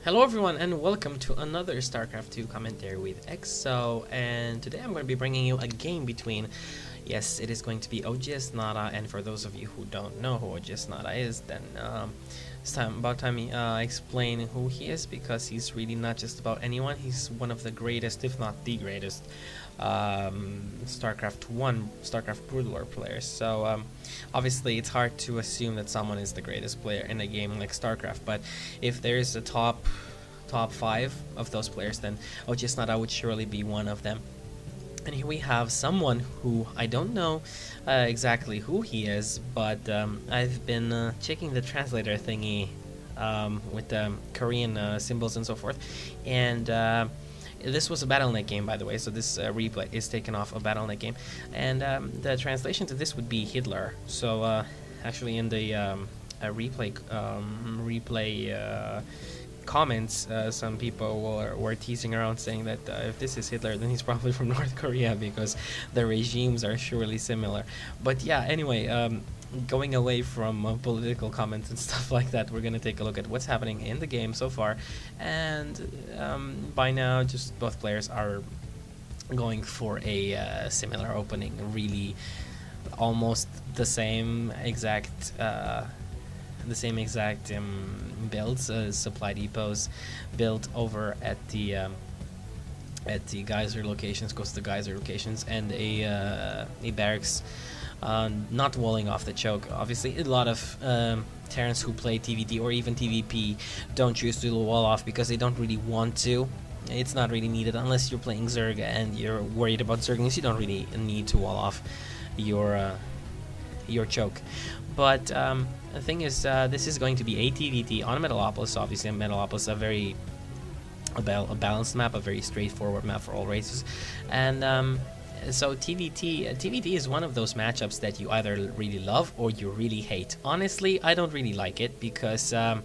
Hello everyone and welcome to another StarCraft 2 commentary with EXO, and today I'm going to be bringing you a game between, yes, it is going to be oGs.NaDa, and for those of you who don't know who oGs.NaDa is, then it's about time I explain who he is, because he's really not just about anyone. He's one of the greatest, if not the greatest, StarCraft Brood War players. So obviously it's hard to assume that someone is the greatest player in a game like StarCraft, but if there's a top 5 of those players, then oGs.NaDa would surely be one of them. And here we have someone who I don't know exactly who he is, but I've been checking the translator thingy with the Korean symbols and so forth, and this was a Battle.net game, by the way, so this replay is taken off a Battle.net game, and the translation to this would be Hitler. So actually in the replay comments, some people were teasing around saying that if this is Hitler, then he's probably from North Korea, because the regimes are surely similar. But yeah, anyway, going away from political comments and stuff like that, we're going to take a look at what's happening in the game so far. And by now, just both players are going for a similar opening, really almost the same exact builds, supply depots built over at the geyser locations, close to the geyser locations, and a barracks not walling off the choke. Obviously, a lot of Terrans who play TVT or even TVP don't choose to wall off because they don't really want to. It's not really needed unless you're playing Zerg and you're worried about Zerglings. You don't really need to wall off your choke. But the thing is, this is going to be a TVT on Metalopolis. Obviously, Metalopolis is a balanced map, a very straightforward map for all races, and so TVT is one of those matchups that you either really love or you really hate. Honestly, I don't really like it because well,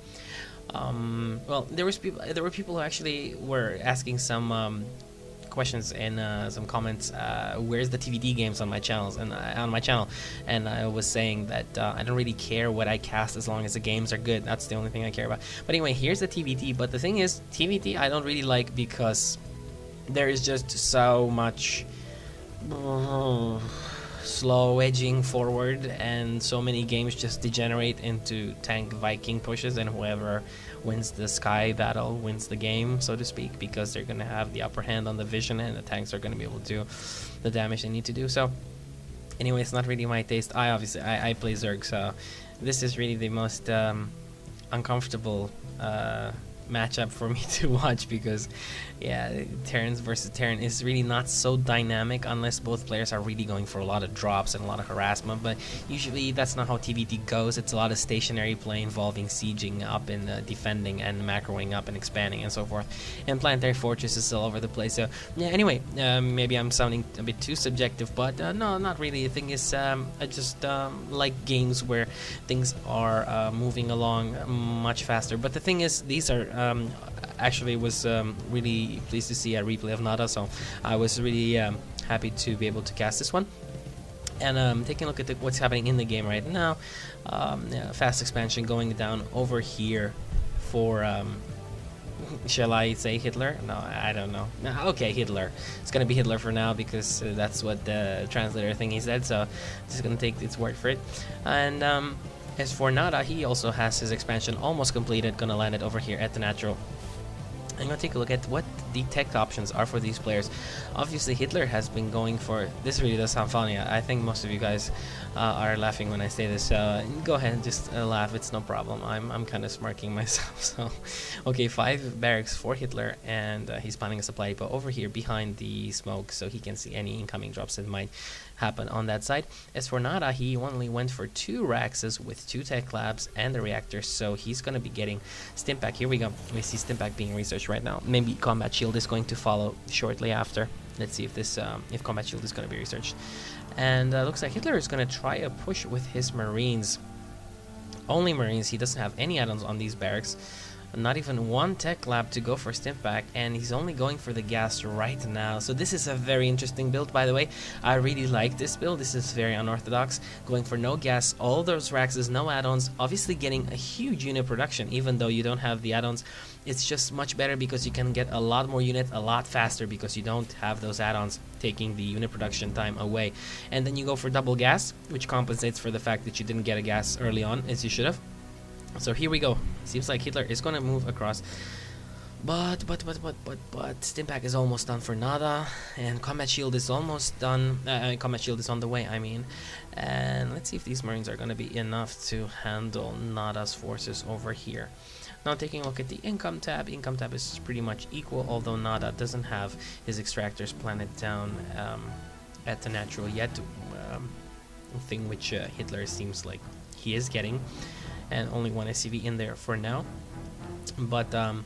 there were people who actually were asking some questions in some comments, where's the TVT games on my channels and and I was saying that I don't really care what I cast as long as the games are good. That's the only thing I care about. But anyway, here's the TVT. But the thing is, TVT I don't really like because there is just so much slow edging forward, and so many games just degenerate into tank Viking pushes, and whoever wins the sky battle wins the game, so to speak, because they're going to have the upper hand on the vision, and the tanks are going to be able to do the damage they need to do. So anyway, it's not really my taste. I play Zerg, so this is really the most uncomfortable matchup for me to watch, because yeah, Terrans versus Terran is really not so dynamic unless both players are really going for a lot of drops and a lot of harassment. But usually that's not how TVT goes. It's a lot of stationary play involving sieging up and defending and macroing up and expanding and so forth, and planetary fortresses all over the place. So yeah, anyway, maybe I'm sounding a bit too subjective, but no, not really. The thing is, I just like games where things are moving along much faster. But the thing is, these are actually was really pleased to see a replay of Nada, so I was really happy to be able to cast this one. And taking a look at what's happening in the game right now, yeah, fast expansion going down over here for shall I say Hitler? No, I don't know. Okay, Hitler. It's gonna be Hitler for now, because that's what the translator thingy said, so just gonna take its word for it. And as for Nada, he also has his expansion almost completed, gonna land it over here at the natural. I'm gonna take a look at what the tech options are for these players. Obviously, Hitler has been going for, this really does sound funny. I think most of you guys are laughing when I say this. Go ahead and just laugh, it's no problem. I'm kind of smirking myself. So, okay, 5 barracks for Hitler, and he's planning a supply depot over here behind the smoke, so he can see any incoming drops that might happen on that side. As for Nada, he only went for 2 Raxes with 2 tech labs and the reactors, so he's going to be getting Stimpack. Here we go. We see Stimpack being researched right now. Maybe Combat Shield is going to follow shortly after. Let's see if this if Combat Shield is going to be researched. And looks like Hitler is going to try a push with his Marines. Only Marines. He doesn't have any add-ons on these barracks. Not even one tech lab to go for Stimpack, and he's only going for the gas right now. So this is a very interesting build, by the way. I really like this build. This is very unorthodox. Going for no gas, all those Raxes, no add-ons, obviously getting a huge unit production, even though you don't have the add-ons. It's just much better because you can get a lot more units a lot faster because you don't have those add-ons taking the unit production time away. And then you go for double gas, which compensates for the fact that you didn't get a gas early on as you should have. So here we go. Seems like Hitler is gonna move across, but Stimpack is almost done for NaDa, and Combat Shield is almost done. Combat Shield is on the way, I mean. And let's see if these Marines are gonna be enough to handle NaDa's forces over here. Now taking a look at the income tab. Income tab is pretty much equal, although NaDa doesn't have his extractors planted down at the natural yet. Thing which Hitler seems like he is getting. And only one SCV in there for now, but I'm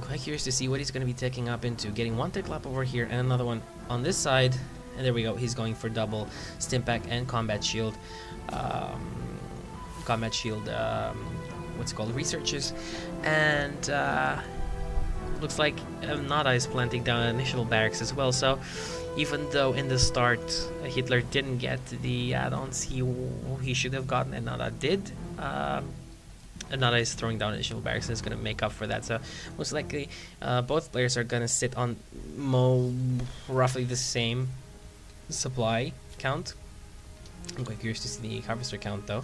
quite curious to see what he's going to be taking up into. Getting one tech lap over here and another one on this side, and there we go. He's going for double Stimpack and Combat Shield. Combat Shield, what's it called, researches, and looks like NaDa is planting down initial barracks as well. So even though in the start Hitler didn't get the add-ons he should have gotten, and NaDa did, and NaDa is throwing down initial barracks and is going to make up for that. So most likely both players are going to sit on roughly the same supply count. I'm quite curious to see the harvester count though.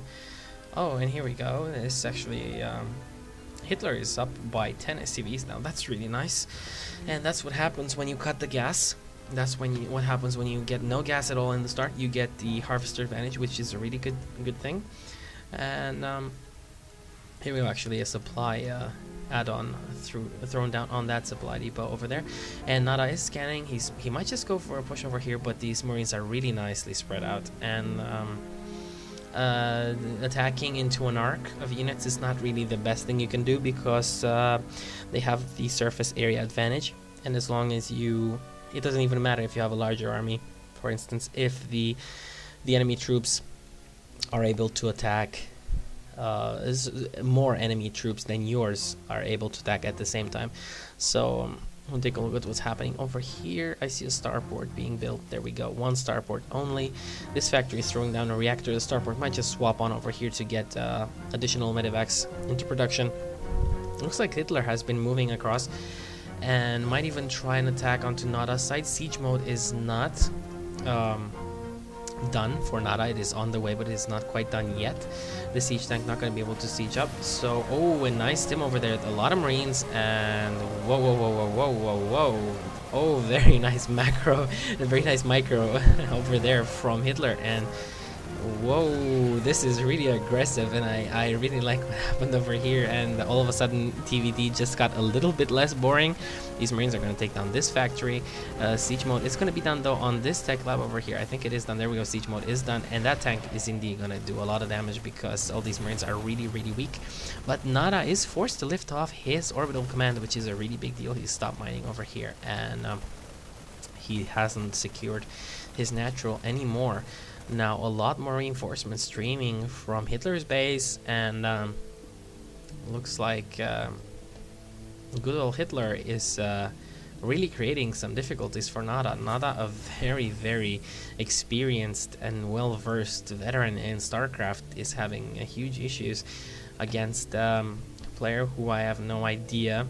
Oh, and here we go. It's actually Hitler is up by 10 SCVs now. That's really nice, and that's what happens when you cut the gas. That's what happens when you get no gas at all in the start. You get the harvester advantage, which is a really good thing. And here we go, actually a supply add-on thrown down on that supply depot over there. And NaDa is scanning. He might just go for a push over here, but these Marines are really nicely spread out, and attacking into an arc of units is not really the best thing you can do because they have the surface area advantage, and as long as it doesn't even matter if you have a larger army. For instance, if the enemy troops are able to attack more enemy troops than yours are able to attack at the same time. So we'll take a look at what's happening over here. I see a starport being built. There we go, one starport only. This factory is throwing down a reactor. The starport might just swap on over here to get additional medevacs into production. Looks like Hitler has been moving across and might even try an attack onto NaDa's side. Siege mode is not done for NaDa. It is on the way, but it is not quite done yet. The siege tank not going to be able to siege up. So, oh, a nice stim over there. A lot of Marines, and whoa. Oh, very nice macro, a very nice micro over there from Hitler. And whoa, this is really aggressive, and I really like what happened over here. And all of a sudden TVD just got a little bit less boring. These Marines are going to take down this factory. Siege mode is going to be done though on this tech lab over here. I think it is done. There we go, siege mode is done, and that tank is indeed going to do a lot of damage because all these Marines are really weak. But NaDa is forced to lift off his orbital command, which is a really big deal. He's stopped mining over here, and he hasn't secured his natural anymore. Now a lot more reinforcements streaming from Hitler's base, and looks like good old Hitler is really creating some difficulties for NaDa. NaDa, a very experienced and well-versed veteran in StarCraft, is having huge issues against a player who I have no idea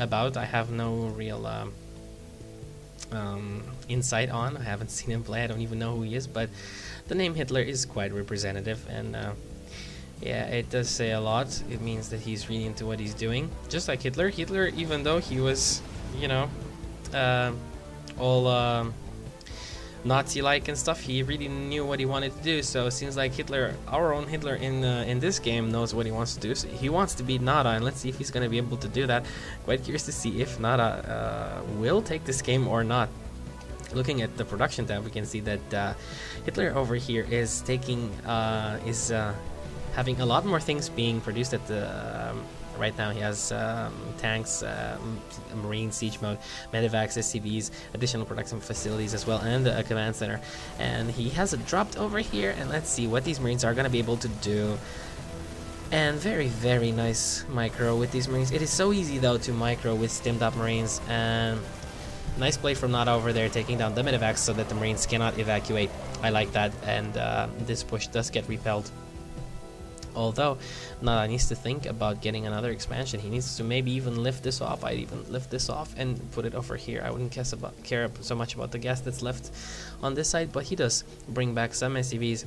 about. I have no real insight on. I haven't seen him play. I don't even know who he is, but the name Hitler is quite representative, and yeah, it does say a lot. It means that he's really into what he's doing, just like Hitler. Hitler, even though he was, you know, all Nazi-like and stuff, he really knew what he wanted to do. So it seems like Hitler, our own Hitler in this game, knows what he wants to do. So he wants to beat NaDa, and let's see if he's going to be able to do that. Quite curious to see if NaDa will take this game or not. Looking at the production tab, we can see that Hitler over here is taking having a lot more things being produced at the right now. He has tanks, marine siege mode, medevacs, SCVs, additional production facilities as well, and a command center. And he has it dropped over here, and let's see what these Marines are going to be able to do. And very, very nice micro with these Marines. It is so easy though to micro with stimmed up Marines, and nice play from NaDa over there, taking down the medevacs so that the Marines cannot evacuate. I like that, and this push does get repelled. Although NaDa needs to think about getting another expansion. He needs to maybe even lift this off. I'd even lift this off and put it over here. I wouldn't care so much about the gas that's left on this side, but he does bring back some SCVs.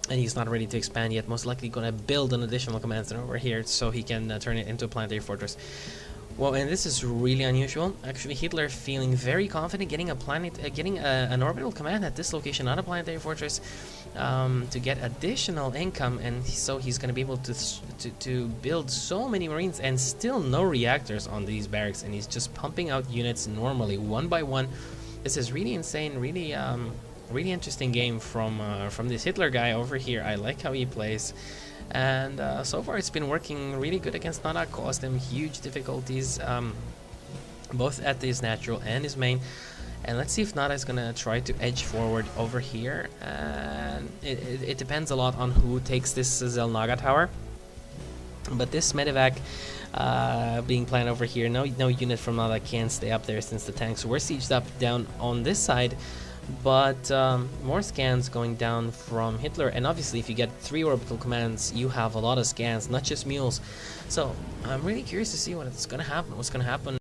And he's not ready to expand yet. Most likely going to build an additional command center over here so he can turn it into a planetary fortress. Well, and this is really unusual. Actually, Hitler feeling very confident getting an orbital command at this location, not a planetary fortress, to get additional income, and so he's going to be able to build so many Marines and still no reactors on these barracks, and he's just pumping out units normally, one by one. This is really insane, really really interesting game from this Hitler guy over here. I like how he plays, and so far it's been working really good against NaDa. Caused him huge difficulties, both at his natural and his main. And let's see if NaDa is gonna try to edge forward over here. And it depends a lot on who takes this Zelnaga tower. But this medevac being planned over here, no unit from NaDa can stay up there since the tanks were sieged up down on this side. But more scans going down from Hitler, and obviously if you get 3 orbital commands, you have a lot of scans, not just mules. So I'm really curious to see what's gonna happen.